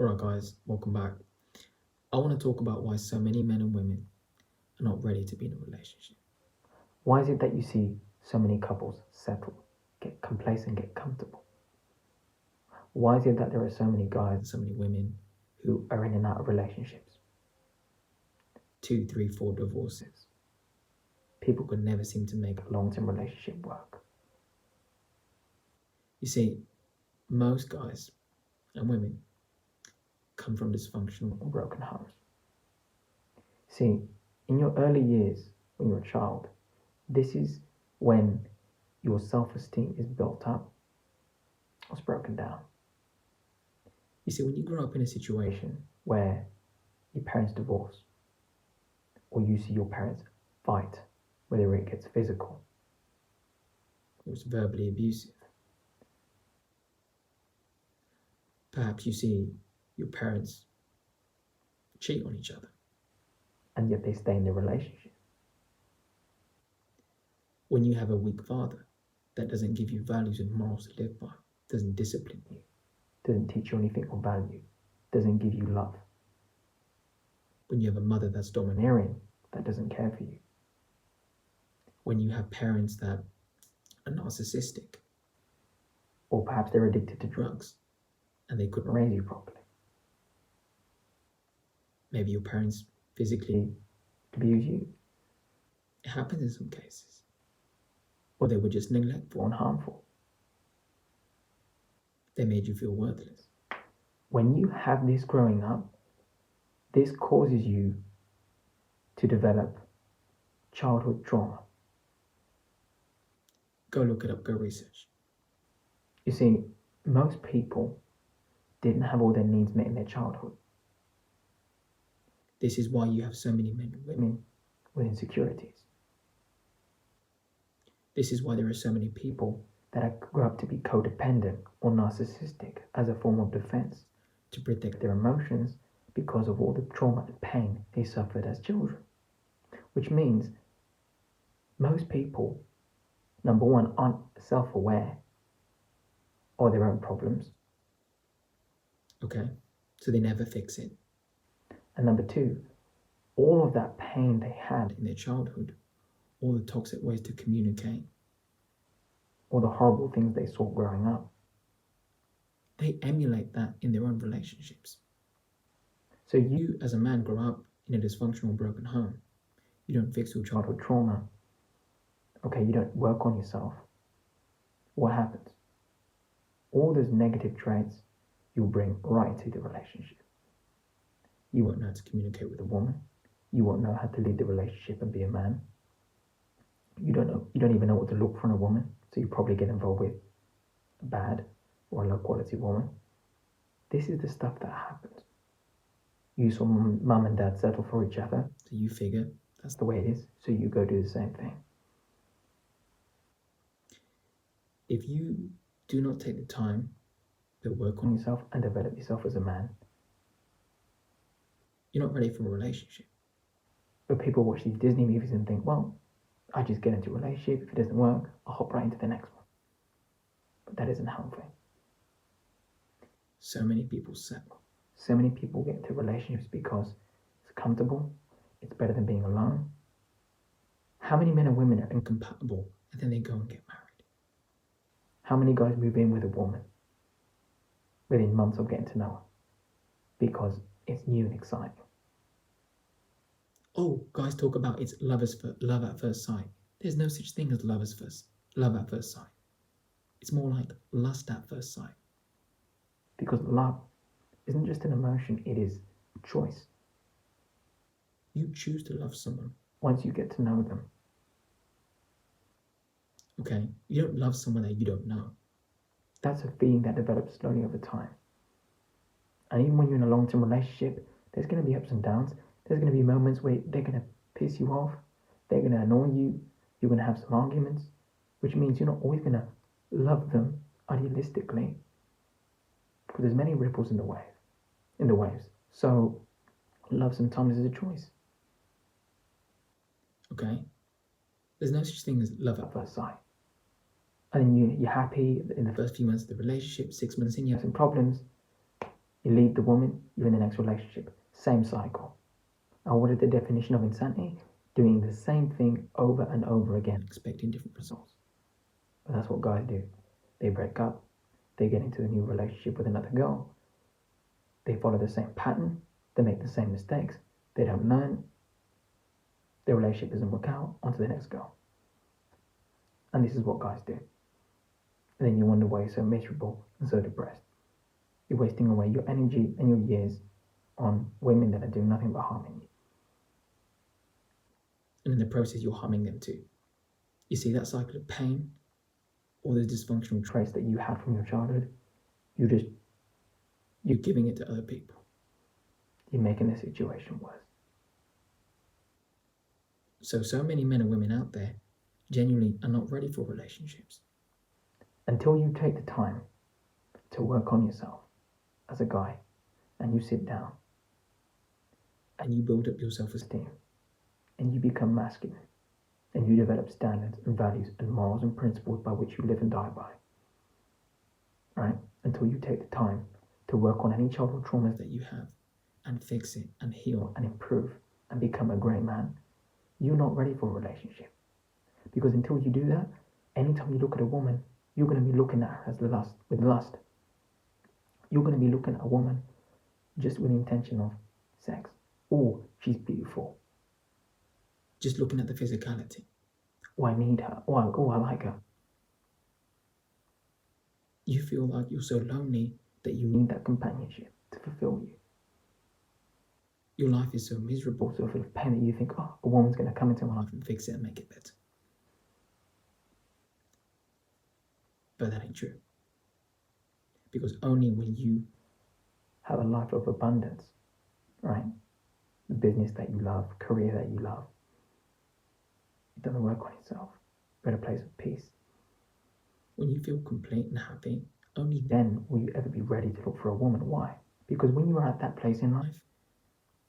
Alright guys, welcome back. I want to talk about why so many men and women are not ready to be in a relationship. Why is it that you see so many couples settle, get complacent, get comfortable? Why is it that there are so many guys And so many women, who are in and out of relationships? 2, 3, 4 divorces. People could never seem to make a long-term relationship work. You see, most guys and women come from dysfunctional Or broken homes. See, in your early years, when you're a child, this is when your self-esteem is built up or it's broken down. You see, when you grow up in a situation Where your parents divorce, or you see your parents fight, whether it gets physical, or it's verbally abusive, perhaps you see your parents cheat on each other. and yet they stay in the relationship. When you have a weak father that doesn't give you values and morals to live by, doesn't discipline you, Doesn't teach you anything of value, doesn't give you love. when you have a mother that's domineering, Domineering, that doesn't care for you. when you have parents that are narcissistic, Or perhaps they're addicted to drugs drugs, and they couldn't raise you properly. maybe your parents physically Abuse you, it happens in some cases, or they were just neglectful, or harmful. they made you feel worthless. When you have this growing up, this causes you to develop childhood trauma. Go look it up, go research. You see, most people didn't have all their needs met in their childhood. This is why you have so many men and women. Women with insecurities. This is why there are so many people People that grow up to be codependent or narcissistic as a form of defense to protect their emotions because of all the trauma and pain they suffered as children. Which means most people, number one, aren't self-aware of their own problems. okay, so they never fix it. And number two, all of that pain they had, In their childhood, all the toxic ways to communicate, all the horrible things they saw growing up, they emulate that in their own relationships. so You as a man grow up in a dysfunctional broken home, you don't fix your childhood childhood trauma, okay, you don't work on yourself, what happens? All those negative traits you'll bring right into the relationship. you won't know how to communicate with a woman. You won't know how to lead the relationship and be a man. You don't even know what to look for in a woman, so you probably get involved with a bad or a low quality woman. This is the stuff that happens. You saw mum and dad settle for each other, So you figure that's that's the way it is, so you go do the same thing. if you do not take the time to work on On yourself and develop yourself as a man. you're not ready for a relationship. But people watch these Disney movies and think, well, I just get into a relationship, if it doesn't work, I'll hop right into the next one. But that isn't healthy. So many people settle. So many people get into relationships because it's comfortable, it's better than being alone. How many men and women are Incompatible, and then they go and get married. How many guys move in with a woman within months of getting to know her because it's new and exciting? Oh, guys talk about it's love at first sight. There's no such thing as love at first sight. It's more like lust at first sight. Because love isn't just an emotion, it is a choice. You choose to love someone, Once you get to know them, okay? You don't love someone that you don't know. that's a feeling that develops slowly over time. And even when you're in a long-term relationship, there's going to be ups and downs. There's going to be moments where they're going to piss you off, they're going to annoy you, you're going to have some arguments, which means you're not always going to love them idealistically, because there's many ripples in the waves. So love sometimes is a choice. Okay? There's no such thing as love At at first sight. And then you're happy in the first few months of the relationship, 6 months in, you have have some problems, You leave the woman, you're in the next relationship. Same cycle. And what is the definition of insanity? Doing the same thing over and over again, expecting different results. But that's what guys do. They break up, they get into a new relationship with another girl, they follow the same pattern, they make the same mistakes, they don't learn, their relationship doesn't work out, onto the next girl. And this is what guys do. And then you wonder why you're so miserable and so depressed. You're wasting away your energy and your years on women that are doing nothing but harming you. And in the process, you're harming them too. You see that cycle of pain, all the dysfunctional Traits that you had from your childhood, you're giving it to other people. You're making the situation worse. So many men and women out there genuinely are not ready for relationships. Until you take the time to work on yourself as a guy, and you sit down and you build up your self-esteem, and you become masculine, and you develop standards and values and morals and principles by which you live and die by. Right? Until you take the time to work on any childhood traumas that you have and fix it and heal and improve and become a great man, you're not ready for a relationship. Because until you do that, anytime you look at a woman, you're going to be looking at her as with lust. You're going to be looking at a woman just with the intention of sex. Oh, she's beautiful. Just looking at the physicality. Oh, I need her. Oh, I like her. You feel like you're so lonely that you need that companionship to fulfill you. Your life is so miserable, so full of pain that you think, oh, a woman's going to come into my life and fix it and make it better. But that ain't true. Because only when you have a life of abundance, right? The business that you love, career that you love, you've done the work on yourself, you're at a place of peace. When you feel complete and happy, only then will you ever be ready to look for a woman. Why? Because when you are at that place in life,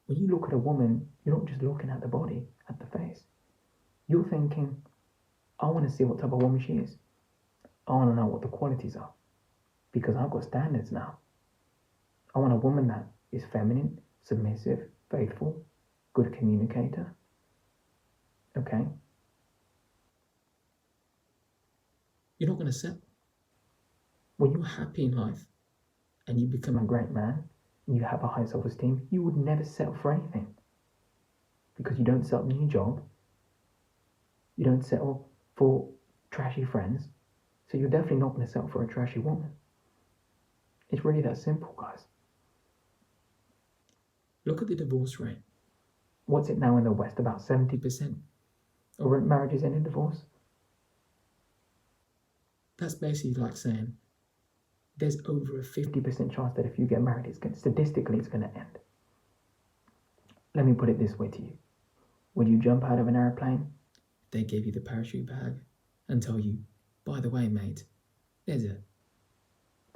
when you look at a woman, you're not just looking at the body, at the face. You're thinking, I want to see what type of woman she is. I want to know what the qualities are. Because I've got standards now. I want a woman that is feminine, submissive, faithful, good communicator. Okay? You're not going to settle. When you're happy in life and you become a great man and you have a high self-esteem, you would never settle for anything. Because you don't settle in your job. You don't settle for trashy friends. So you're definitely not going to settle for a trashy woman. It's really that simple, guys. Look at the divorce rate. What's it now in the West? About 70% of marriages end in divorce? That's basically like saying there's over a 50% chance that if you get married, statistically it's going to end. Let me put it this way to you. Would you jump out of an airplane? They gave you the parachute bag and tell you, by the way, mate, there's a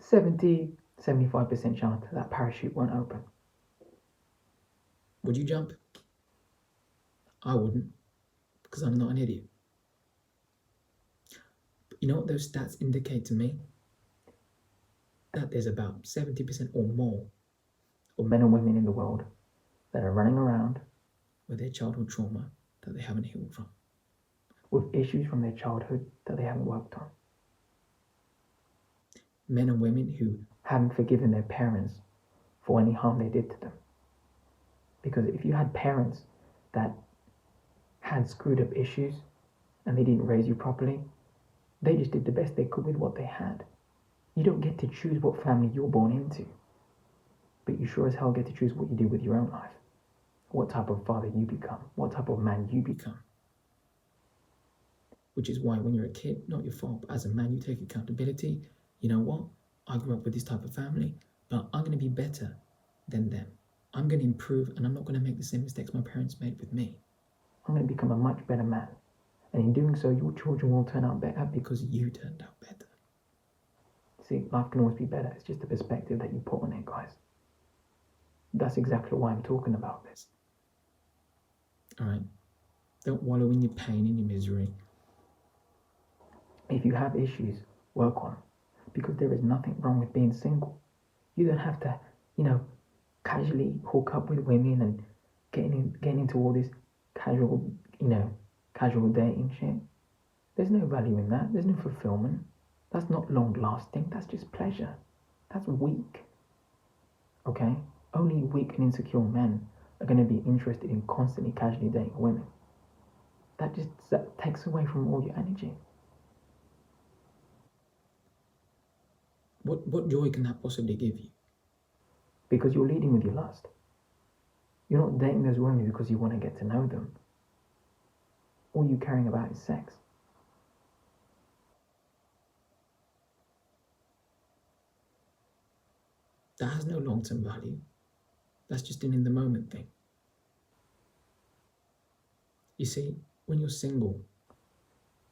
75% chance that parachute won't open. Would you jump? I wouldn't, because I'm not an idiot. But you know what those stats indicate to me? That there's about 70% or more of men and women in the world that are running around with their childhood trauma that they haven't healed from. With issues from their childhood that they haven't worked on. Men and women who haven't forgiven their parents for any harm they did to them. Because if you had parents that had screwed up issues and they didn't raise you properly, they just did the best they could with what they had. You don't get to choose what family you're born into, but you sure as hell get to choose what you do with your own life. What type of father you become, what type of man you become. Which is why when you're a kid, not your fault, but as a man, you take accountability. You know what? I grew up with this type of family, but I'm going to be better than them. I'm going to improve, and I'm not going to make the same mistakes my parents made with me. I'm going to become a much better man. And in doing so, your children will turn out better because you turned out better. See, life can always be better. It's just the perspective that you put on it, guys. That's exactly why I'm talking about this. All right? Don't wallow in your pain and your misery. If you have issues, work on them. Because there is nothing wrong with being single. You don't have to, casually hook up with women and getting into all this casual, casual dating shit. There's no value in that. There's no fulfillment. That's not long lasting. That's just pleasure. That's weak. Okay? Only weak and insecure men are going to be interested in constantly casually dating women. That takes away from all your energy. What joy can that possibly give you? Because you're leading with your lust. You're not dating those women because you want to get to know them. All you're caring about is sex. That has no long-term value. That's just an in-the-moment thing. You see, when you're single,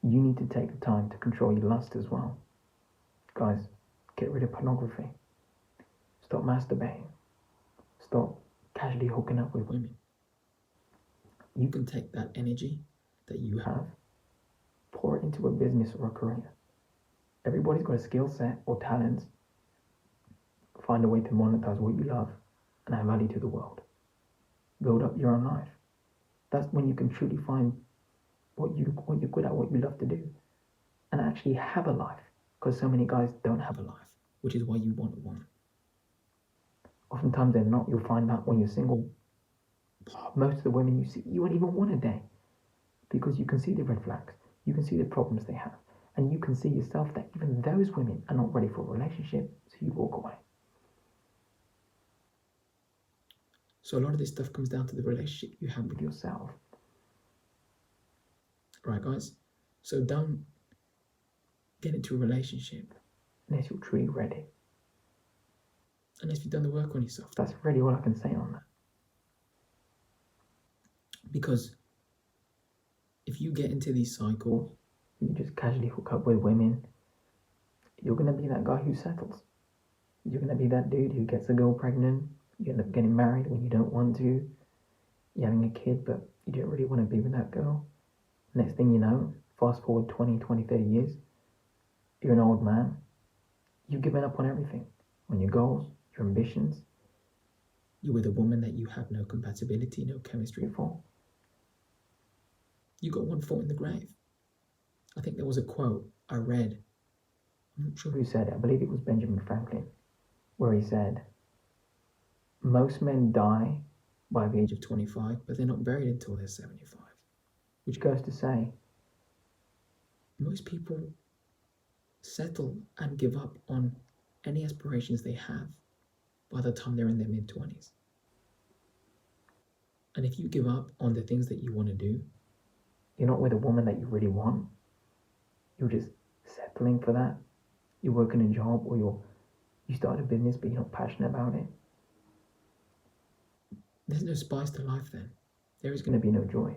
you need to take the time to control your lust as well. Guys, get rid of pornography. Stop masturbating. Stop casually hooking up with women. You can take that energy that you have, pour it into a business or a career. Everybody's got a skill set or talents. Find a way to monetize what you love and add value to the world. Build up your own life. That's when you can truly find what you're good at, what you love to do, and actually have a life. Because so many guys don't have a life, which is why you want a woman. Oftentimes they're not. You'll find out when you're single, most of the women you see, you won't even want a date, because you can see the red flags, you can see the problems they have, and you can see yourself that even those women are not ready for a relationship, so you walk away. So a lot of this stuff comes down to the relationship you have with yourself. Right, guys? So don't get into a relationship unless you're truly ready. Unless you've done the work on yourself. That's really all I can say on that. Because if you get into these cycles, you just casually hook up with women, you're going to be that guy who settles. You're going to be that dude who gets a girl pregnant. You end up getting married when you don't want to. You're having a kid, but you don't really want to be with that girl. Next thing you know, fast forward 20, 30 years, you're an old man. You've given up on everything, on your goals, your ambitions. You're with a woman that you have no compatibility, no chemistry for. You got one foot in the grave. I think there was a quote I read. I'm not sure who said it. I believe it was Benjamin Franklin, where he said, most men die by the age of 25, but they're not buried until they're 75. Which goes to say, most people settle and give up on any aspirations they have by the time they're in their mid-20s. And if you give up on the things that you want to do, you're not with a woman that you really want. You're just settling for that. You're working a job, or you start a business but you're not passionate about it. There's no spice to life then. There is going to be no joy.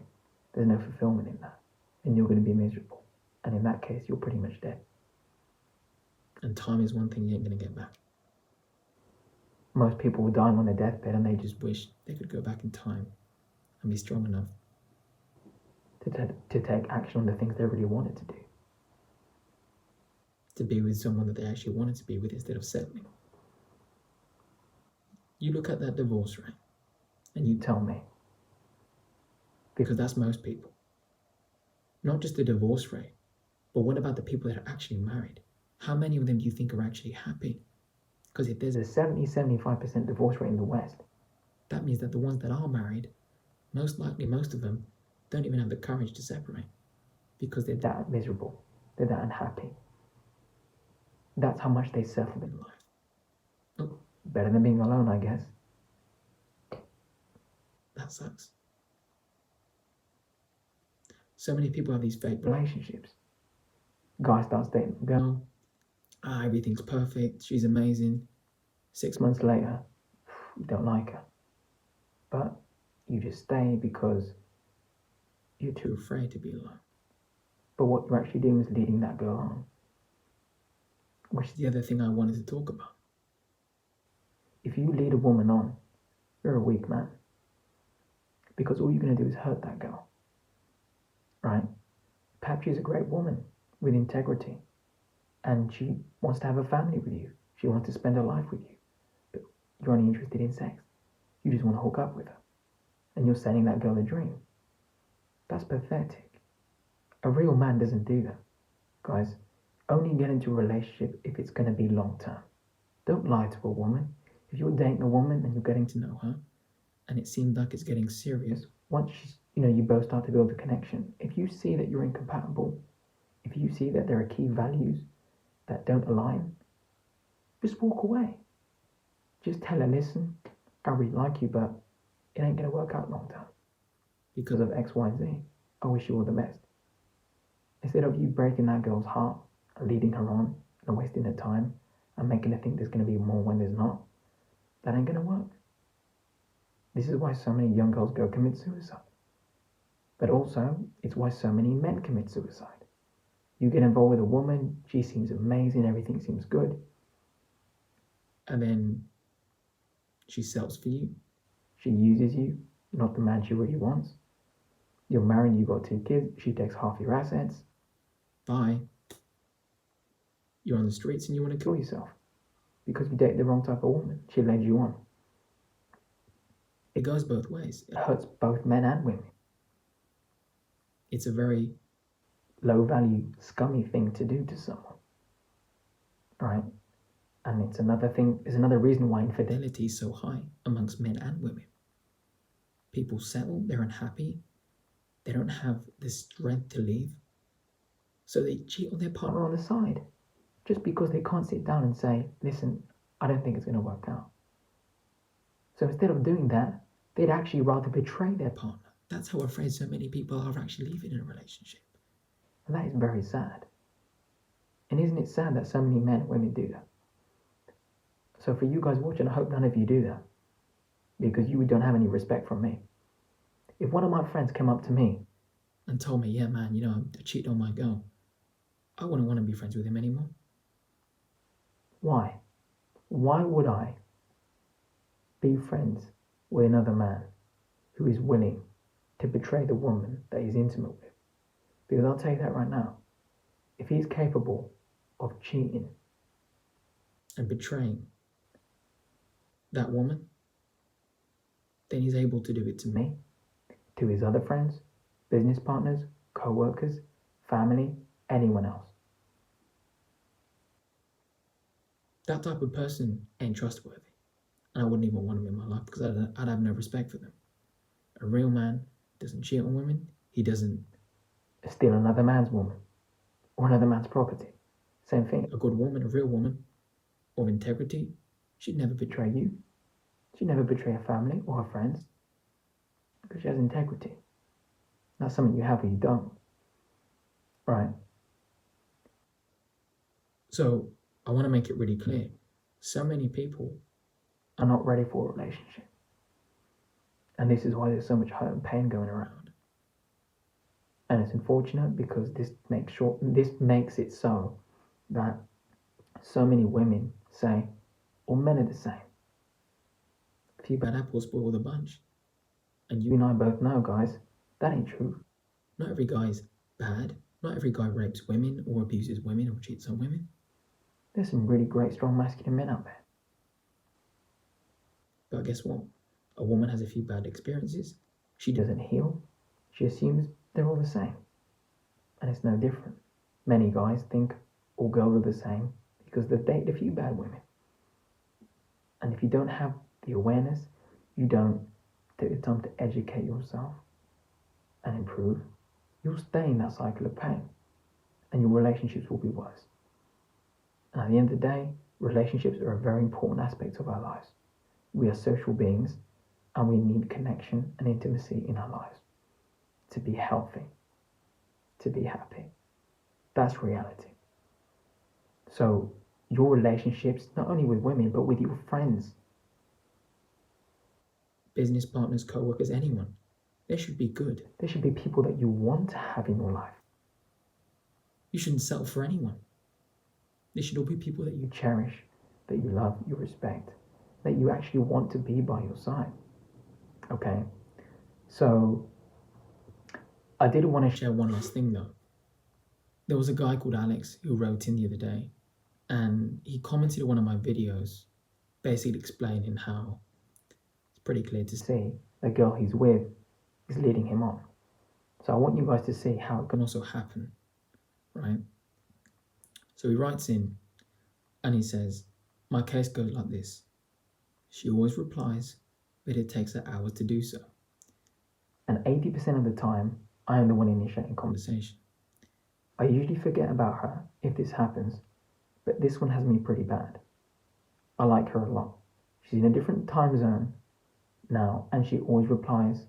There's no fulfillment in that. And you're going to be miserable. And in that case, you're pretty much dead. And time is one thing you ain't going to get back. Most people are dying on their deathbed and they just wish they could go back in time and be strong enough to take action on the things they really wanted to do. To be with someone that they actually wanted to be with instead of settling. You look at that divorce rate and you tell me. Because that's most people. Not just the divorce rate, but what about the people that are actually married? How many of them do you think are actually happy? Because if there's a 70-75% divorce rate in the West, that means that the ones that are married, most likely most of them, don't even have the courage to separate. Because they're that miserable. They're that unhappy. That's how much they settle in life. Oh. Better than being alone, I guess. That sucks. So many people have these fake relationships. Guy starts dating a girl. Everything's perfect. She's amazing. 6 months later, you don't like her. But you just stay because you're too afraid to be alone. But what you're actually doing is leading that girl on. Which is the other thing I wanted to talk about. If you lead a woman on, you're a weak man. Because all you're going to do is hurt that girl. Right? Perhaps she's a great woman with integrity. And she wants to have a family with you. She wants to spend her life with you. But You're only interested in sex. You just want to hook up with her. And you're selling that girl a dream. That's pathetic. A real man doesn't do that. Guys, only get into a relationship if it's going to be long term. Don't lie to a woman. If you're dating a woman and you're getting to know her, and it seemed like it's getting serious, once you both start to build a connection, if you see that you're incompatible, if you see that there are key values that don't align, just walk away. Just tell her, listen, I really like you, but it ain't going to work out long term because of X, Y, and Z. I wish you all the best. Instead of you breaking that girl's heart and leading her on and wasting her time and making her think there's going to be more when there's not, that ain't going to work. This is why so many young girls go commit suicide. But also, it's why so many men commit suicide. You get involved with a woman, she seems amazing, everything seems good. And then she settles for you. She uses you, not the man she really wants. You're married, you got 2 kids, she takes half your assets. Bye. You're on the streets and you want to Kill yourself because you date the wrong type of woman. She led you on. It goes both ways. It hurts both men and women. It's a very low value, scummy thing to do to someone. Right? And it's another thing, there's another reason why infidelity is so high amongst men and women. People settle, they're unhappy, they don't have the strength to leave, so they cheat on their partner on the side, just because they can't sit down and say, listen, I don't think it's going to work out. So instead of doing that, they'd actually rather betray their partner. That's how afraid so many people are of actually leaving in a relationship. And that is very sad. And isn't it sad that so many men and women do that? So for you guys watching, I hope none of you do that, because you don't have any respect from me. If one of my friends came up to me and told me, yeah man, I cheated on my girl, I wouldn't want to be friends with him anymore. Why? Why would I be friends with another man who is willing to betray the woman that he's intimate with? Because I'll tell you that right now. If he's capable of cheating and betraying that woman, then he's able to do it to me, to his other friends, business partners, co-workers, family, anyone else. That type of person ain't trustworthy. And I wouldn't even want him in my life because I'd have no respect for them. A real man doesn't cheat on women. He doesn't steal another man's woman or another man's property. Same thing. A good woman, a real woman of integrity, she'd never betray you. She'd never betray her family or her friends because she has integrity. That's something you have or you don't. Right? So I want to make it really clear. So many people are not ready for a relationship. And this is why there's so much hurt and pain going around. And it's unfortunate because this makes it so that so many women say, all men are the same. A few bad apples spoil the bunch. And you and I both know, guys, that ain't true. Not every guy's bad. Not every guy rapes women or abuses women or cheats on women. There's some really great, strong, masculine men out there. But guess what? A woman has a few bad experiences. She doesn't heal. She assumes they're all the same. And it's no different. Many guys think all girls are the same because they've dated a few bad women. And if you don't have the awareness, you don't take the time to educate yourself and improve, you'll stay in that cycle of pain and your relationships will be worse. And at the end of the day, relationships are a very important aspect of our lives. We are social beings and we need connection and intimacy in our lives to be healthy, to be happy. That's reality. So your relationships, not only with women, but with your friends, business partners, co-workers, anyone, they should be good. They should be people that you want to have in your life. You shouldn't settle for anyone. They should all be people that you cherish, that you love, you respect, that you actually want to be by your side. Okay? So, I did want to share one last thing though. There was a guy called Alex who wrote in the other day and he commented on one of my videos basically explaining how it's pretty clear to see the girl he's with is leading him on. So I want you guys to see how it can also happen, right? So he writes in and he says, my case goes like this. She always replies, but it takes her hours to do so. And 80% of the time, I am the one initiating conversation. I usually forget about her if this happens, but this one has me pretty bad. I like her a lot. She's in a different time zone now, and she always replies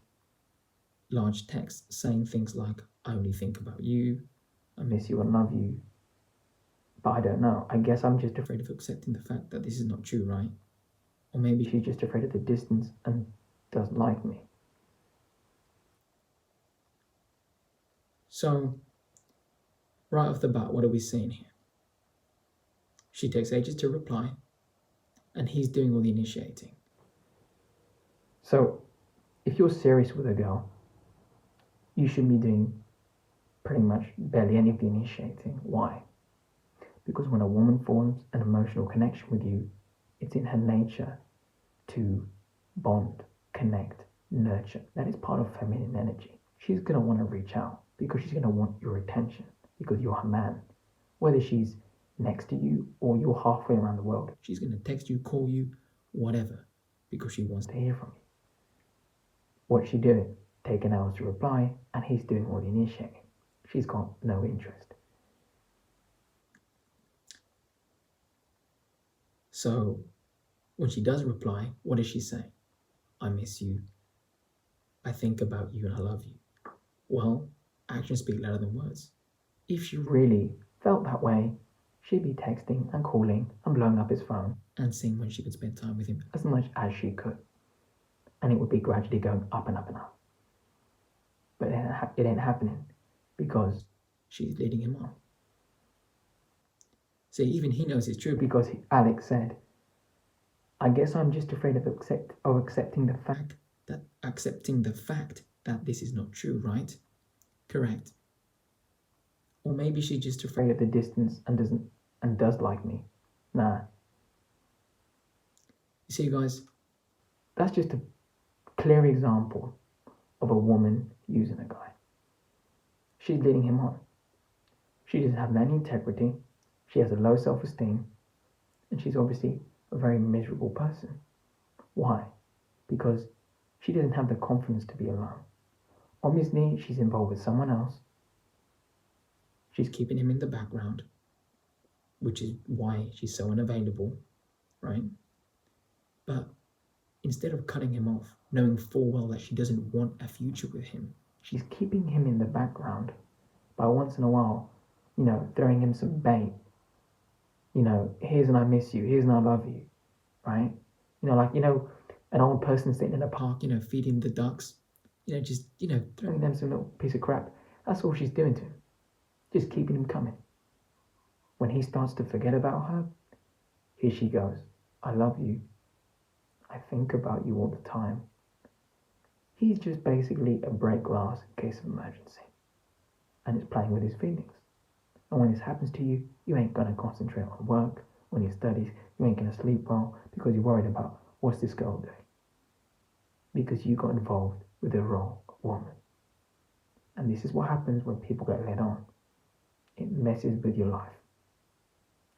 large text saying things like, I only think about you, I miss you, I love you. But I don't know. I guess I'm just afraid of accepting the fact that this is not true, right? Or maybe she's just afraid of the distance and doesn't like me. So, right off the bat, what are we seeing here? She takes ages to reply, and he's doing all the initiating. So, if you're serious with a girl, you should be doing pretty much barely any of the initiating. Why? Because when a woman forms an emotional connection with you, it's in her nature to bond, connect, nurture. That is part of feminine energy. She's going to want to reach out because she's going to want your attention because you're her man. Whether she's next to you or you're halfway around the world, she's going to text you, call you, whatever, because she wants to hear from you. What's she doing? Taking hours to reply, and he's doing all the initiating. She's got no interest. So, when she does reply, what does she say? I miss you. I think about you and I love you. Well, actions speak louder than words. If she really felt that way, she'd be texting and calling and blowing up his phone and seeing when she could spend time with him as much as she could. And it would be gradually going up and up and up. But it ain't happening because she's leading him on. See, even he knows it's true because Alex said, I guess I'm just afraid of accepting the fact that this is not true, right? Correct. Or maybe she's just afraid of the distance and does like me. Nah. You see, guys, that's just a clear example of a woman using a guy. She's leading him on. She doesn't have any integrity. She has a low self-esteem, and she's obviously a very miserable person. Why? Because she doesn't have the confidence to be alone. Obviously, she's involved with someone else. She's keeping him in the background, which is why she's so unavailable, right? But instead of cutting him off, knowing full well that she doesn't want a future with him, she's keeping him in the background by once in a while, throwing him some bait. Here's an I miss you, here's an I love you, right? An old person sitting in a park, feeding the ducks, just, throwing them some little piece of crap. That's all she's doing to him. Just keeping him coming. When he starts to forget about her, here she goes. I love you. I think about you all the time. He's just basically a break glass in case of emergency. And it's playing with his feelings. And when this happens to you, you ain't going to concentrate on work, on your studies, you ain't going to sleep well because you're worried about what's this girl doing. Because you got involved with the wrong woman. And this is what happens when people get led on. It messes with your life.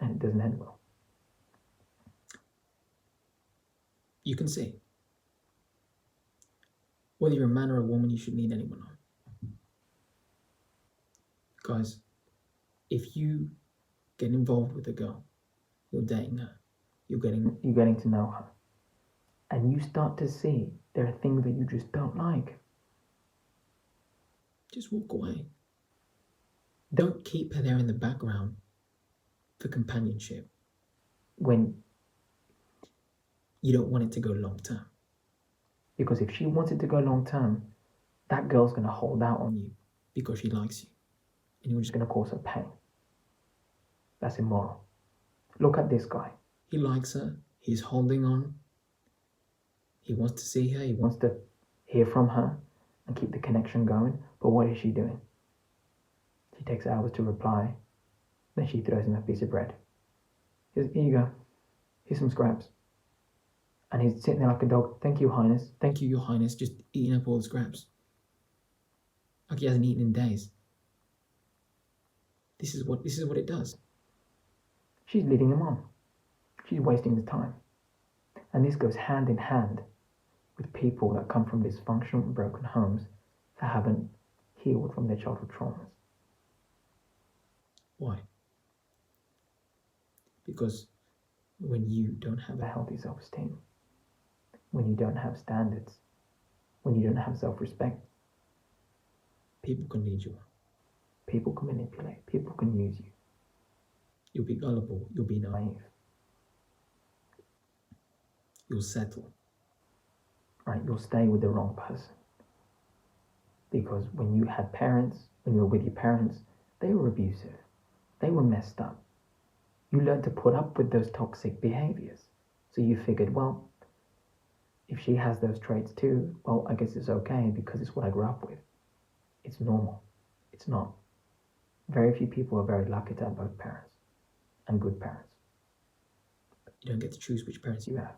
And it doesn't end well. You can see. Whether you're a man or a woman, you should lead anyone on. Guys, if you get involved with a girl, you're dating her, you're getting to know her, and you start to see there are things that you just don't like, just walk away. Don't keep her there in the background for companionship when you don't want it to go long term. Because if she wants it to go long term, that girl's going to hold out on you because she likes you, and you're just going to cause her pain. That's immoral. Look at this guy. He likes her. He's holding on. He wants to see her. He wants to hear from her and keep the connection going. But what is she doing? She takes hours to reply. Then she throws him a piece of bread. Here you go. Here's some scraps. And he's sitting there like a dog. Thank you, Highness. Thank you, Your Highness, just eating up all the scraps. Like he hasn't eaten in days. This is what it does. She's leading him on. She's wasting his time. And this goes hand in hand with people that come from dysfunctional and broken homes that haven't healed from their childhood traumas. Why? Because when you don't have A healthy self-esteem, when you don't have standards, when you don't have self-respect, people can lead you on. people can manipulate, people can use you. You'll be gullible, you'll be Naive, you'll settle. right? You'll stay with the wrong person. Because when you had parents, when you were with your parents, they were abusive. They were messed up. You learned to put up with those toxic behaviors. So you figured, well, if she has those traits too, well, I guess it's okay because it's what I grew up with. It's normal. It's not. Very few people are very lucky to have both parents and good parents. You don't get to choose which parents You have.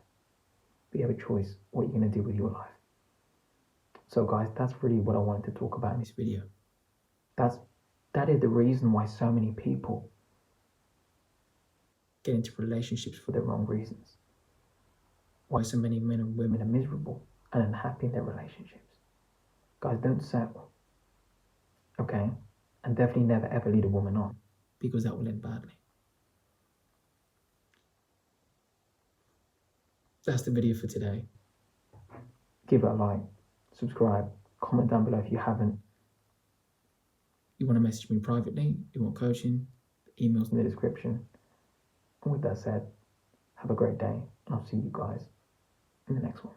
But you have a choice what you're going to do with your life. So guys, that's really what I wanted to talk about in this video. That is the reason why so many people get into relationships for the wrong reasons. Why so many men and women are miserable and unhappy in their relationships. Guys, don't settle. Okay? And definitely never ever lead a woman on. Because that will end badly. That's the video for today. Give it a like, subscribe, comment down below if you haven't. You want to message me privately, you want coaching, emails in the description. And with that said, have a great day, and I'll see you guys in the next one.